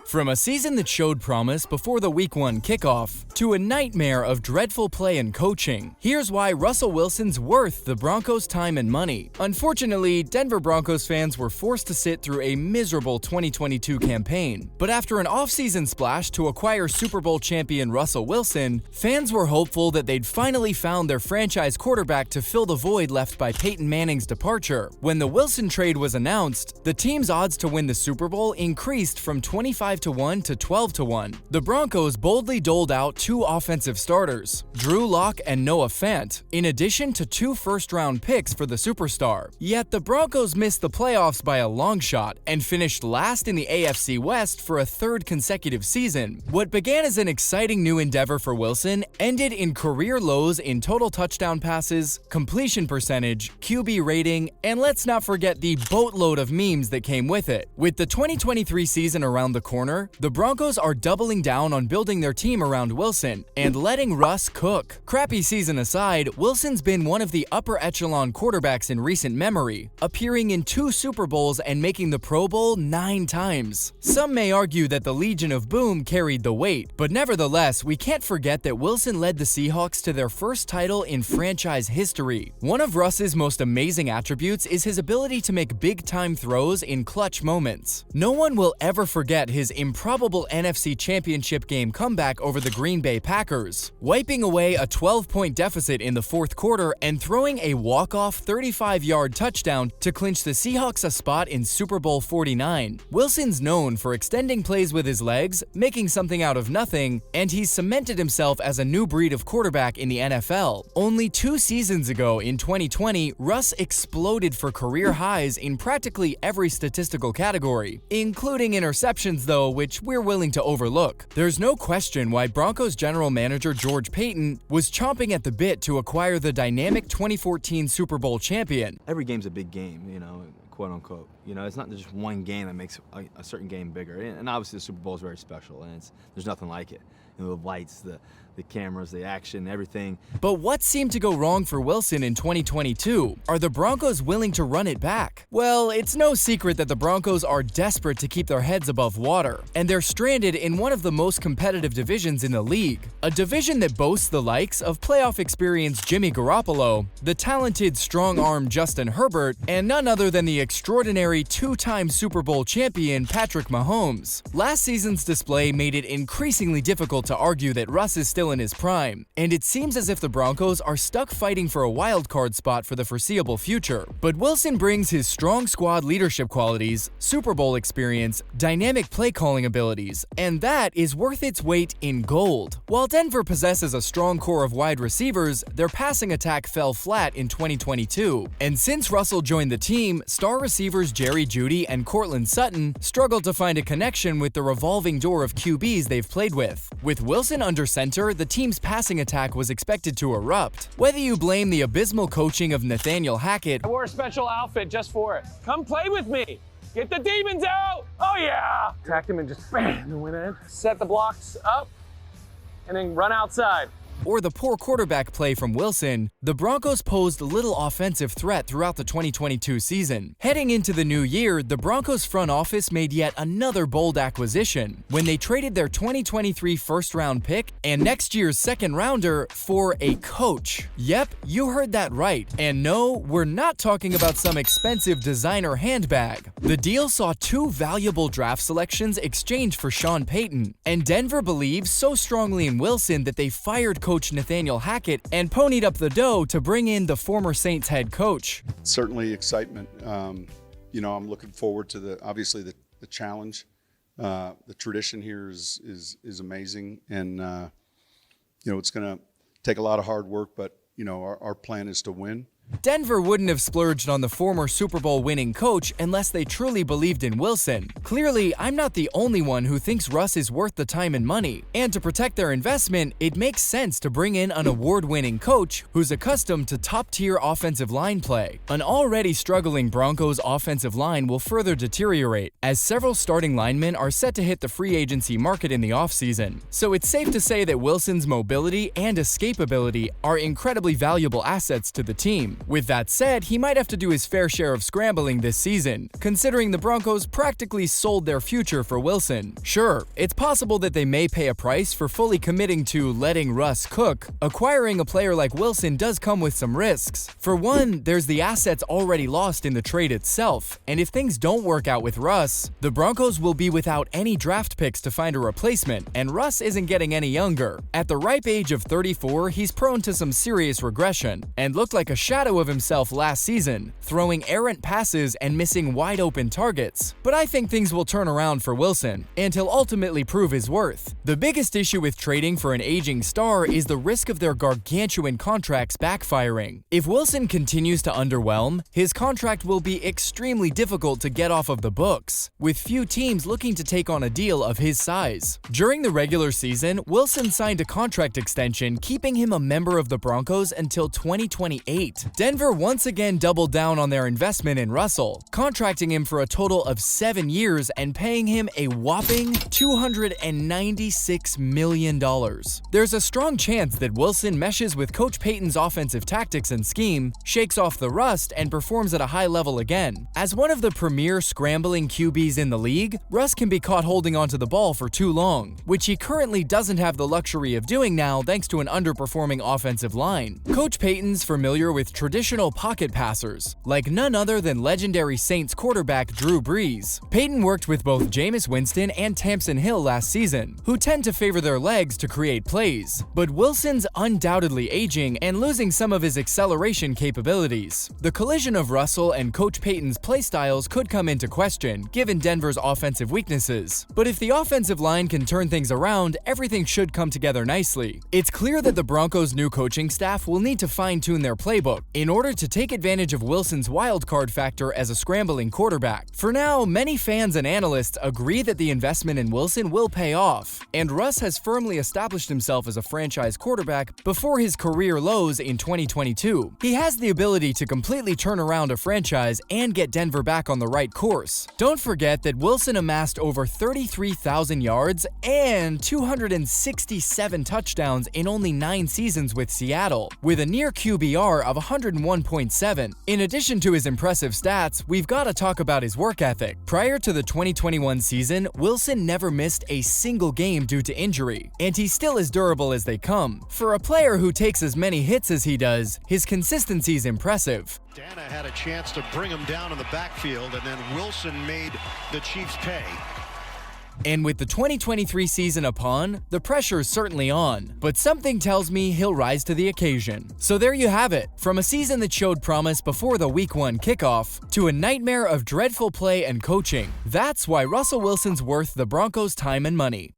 From a season that showed promise before the Week 1 kickoff, to a nightmare of dreadful play and coaching, here's why Russell Wilson's worth the Broncos' time and money. Unfortunately, Denver Broncos fans were forced to sit through a miserable 2022 campaign. But after an offseason splash to acquire Super Bowl champion Russell Wilson, fans were hopeful that they'd finally found their franchise quarterback to fill the void left by Peyton Manning's departure. When the Wilson trade was announced, the team's odds to win the Super Bowl increased from 25-1 to 12-1. The Broncos boldly doled out two offensive starters, Drew Lock and Noah Fant, in addition to two first-round picks for the superstar. Yet the Broncos missed the playoffs by a long shot and finished last in the AFC West for a third consecutive season. What began as an exciting new endeavor for Wilson ended in career lows in total touchdown passes, completion percentage, QB rating, and let's not forget the boatload of memes that came with it. With the 2023 season around the corner, the Broncos are doubling down on building their team around Wilson and letting Russ cook. Crappy season aside, Wilson's been one of the upper echelon quarterbacks in recent memory, appearing in 2 Super Bowls and making the Pro Bowl 9 times. Some may argue that the Legion of Boom carried the weight, but nevertheless, we can't forget that Wilson led the Seahawks to their first title in franchise history. One of Russ's most amazing attributes is his ability to make big-time throws in clutch moments. No one will ever forget his improbable NFC Championship game comeback over the Green Bay Packers, wiping away a 12-point deficit in the fourth quarter and throwing a walk-off 35-yard touchdown to clinch the Seahawks a spot in Super Bowl 49. Wilson's known for extending plays with his legs, making something out of nothing, and he's cemented himself as a new breed of quarterback in the NFL. Only 2 seasons ago, in 2020, Russ exploded for career highs in practically every statistical category, including interceptions though, which we're willing to overlook. There's no question why Broncos general manager George Paton was chomping at the bit to acquire the dynamic 2014 Super Bowl champion. Every game's a big game, quote unquote. It's not just one game that makes a certain game bigger. And obviously the Super Bowl is very special, and there's nothing like it. The lights, the cameras, the action, everything. But what seemed to go wrong for Wilson in 2022? Are the Broncos willing to run it back? Well, it's no secret that the Broncos are desperate to keep their heads above water, and they're stranded in one of the most competitive divisions in the league. A division that boasts the likes of playoff experienced Jimmy Garoppolo, the talented strong-arm Justin Herbert, and none other than the extraordinary 2-time Super Bowl champion Patrick Mahomes. Last season's display made it increasingly difficult to argue that Russ is still in his prime, and it seems as if the Broncos are stuck fighting for a wildcard spot for the foreseeable future. But Wilson brings his strong squad leadership qualities, Super Bowl experience, dynamic play-calling abilities, and that is worth its weight in gold. While Denver possesses a strong core of wide receivers, their passing attack fell flat in 2022. And since Russell joined the team, star receivers Jerry Jeudy and Courtland Sutton struggled to find a connection with the revolving door of QBs they've played with. With Wilson under center, the team's passing attack was expected to erupt. Whether you blame the abysmal coaching of Nathaniel Hackett, I wore a special outfit just for it. Come play with me. Get the demons out. Oh yeah. Attacked him and just bam, and went in. Set the blocks up and then run outside. or the poor quarterback play from Wilson, the Broncos posed little offensive threat throughout the 2022 season. Heading into the new year, the Broncos front office made yet another bold acquisition when they traded their 2023 first-round pick and next year's second-rounder for a coach. Yep, you heard that right. And no, we're not talking about some expensive designer handbag. The deal saw two valuable draft selections exchanged for Sean Payton, and Denver believes so strongly in Wilson that they fired coach Nathaniel Hackett and ponied up the dough to bring in the former Saints head coach. Certainly excitement. I'm looking forward to the challenge. The tradition here is amazing, and it's going to take a lot of hard work, but our plan is to win. Denver wouldn't have splurged on the former Super Bowl winning coach unless they truly believed in Wilson. Clearly, I'm not the only one who thinks Russ is worth the time and money. And to protect their investment, it makes sense to bring in an award-winning coach who's accustomed to top-tier offensive line play. An already struggling Broncos offensive line will further deteriorate, as several starting linemen are set to hit the free agency market in the offseason. So it's safe to say that Wilson's mobility and escapability are incredibly valuable assets to the team. With that said, he might have to do his fair share of scrambling this season, considering the Broncos practically sold their future for Wilson. Sure, it's possible that they may pay a price for fully committing to letting Russ cook. Acquiring a player like Wilson does come with some risks. For one, there's the assets already lost in the trade itself, and if things don't work out with Russ, the Broncos will be without any draft picks to find a replacement, and Russ isn't getting any younger. At the ripe age of 34, he's prone to some serious regression, and looked like a shadow of himself last season, throwing errant passes and missing wide-open targets. But I think things will turn around for Wilson, and he'll ultimately prove his worth. The biggest issue with trading for an aging star is the risk of their gargantuan contracts backfiring. If Wilson continues to underwhelm, his contract will be extremely difficult to get off of the books, with few teams looking to take on a deal of his size. During the regular season, Wilson signed a contract extension, keeping him a member of the Broncos until 2028. Denver once again doubled down on their investment in Russell, contracting him for a total of 7 years and paying him a whopping $296 million. There's a strong chance that Wilson meshes with Coach Payton's offensive tactics and scheme, shakes off the rust, and performs at a high level again. As one of the premier scrambling QBs in the league, Russ can be caught holding onto the ball for too long, which he currently doesn't have the luxury of doing now thanks to an underperforming offensive line. Coach Payton's familiar with traditional pocket passers, like none other than legendary Saints quarterback Drew Brees. Payton worked with both Jameis Winston and Tamsin Hill last season, who tend to favor their legs to create plays. But Wilson's undoubtedly aging and losing some of his acceleration capabilities. The collision of Russell and Coach Payton's playstyles could come into question, given Denver's offensive weaknesses. But if the offensive line can turn things around, everything should come together nicely. It's clear that the Broncos' new coaching staff will need to fine-tune their playbook in order to take advantage of Wilson's wildcard factor as a scrambling quarterback. For now, many fans and analysts agree that the investment in Wilson will pay off, and Russ has firmly established himself as a franchise quarterback before his career lows in 2022. He has the ability to completely turn around a franchise and get Denver back on the right course. Don't forget that Wilson amassed over 33,000 yards and 267 touchdowns in only 9 seasons with Seattle, with a near QBR of 101.7. In addition to his impressive stats, we've got to talk about his work ethic. Prior to the 2021 season, Wilson never missed a single game due to injury, and he's still as durable as they come. For a player who takes as many hits as he does, his consistency is impressive. Dana had a chance to bring him down in the backfield, and then Wilson made the Chiefs pay. And with the 2023 season upon, the pressure's certainly on, but something tells me he'll rise to the occasion. So there you have it, from a season that showed promise before the Week 1 kickoff, to a nightmare of dreadful play and coaching. That's why Russell Wilson's worth the Broncos' time and money.